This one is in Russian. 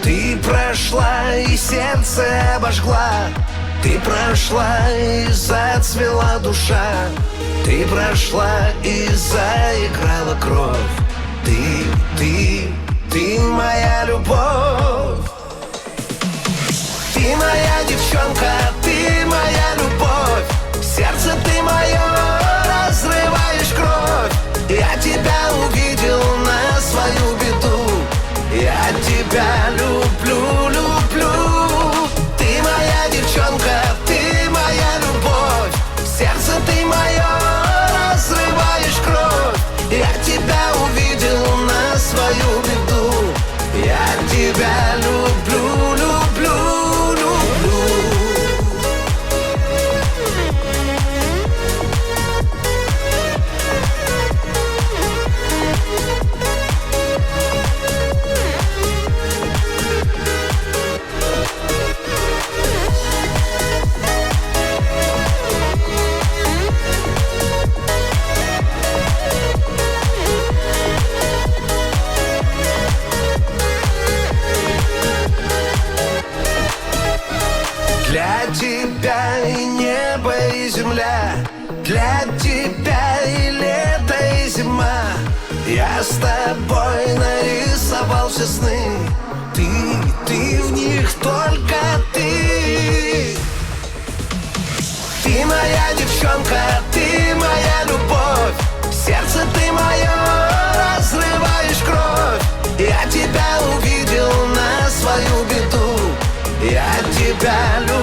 Ты прошла и сердце обожгла, ты прошла и зацвела душа, ты прошла и заиграла кровь. Ты моя любовь. Ты моя девчонка, ты моя любовь. В сердце ты мое, разрываешь кровь. Я тебя увидел на свою беду. Я тебя люблю, люблю. Ты моя девчонка, ты моя любовь. В сердце ты мое, разрываешь кровь. Я тебя увидел на свою беду. Я тебя люблю, люблю, люблю. Для тебя и небо, и земля, для тебя и лето, и зима. Я с тобой нарисовал все сны. Ты в них только ты. Ты моя девчонка, ты моя любовь. В сердце ты мое, разрываешь кровь. Я тебя увидел на свою беду. Я тебя люблю.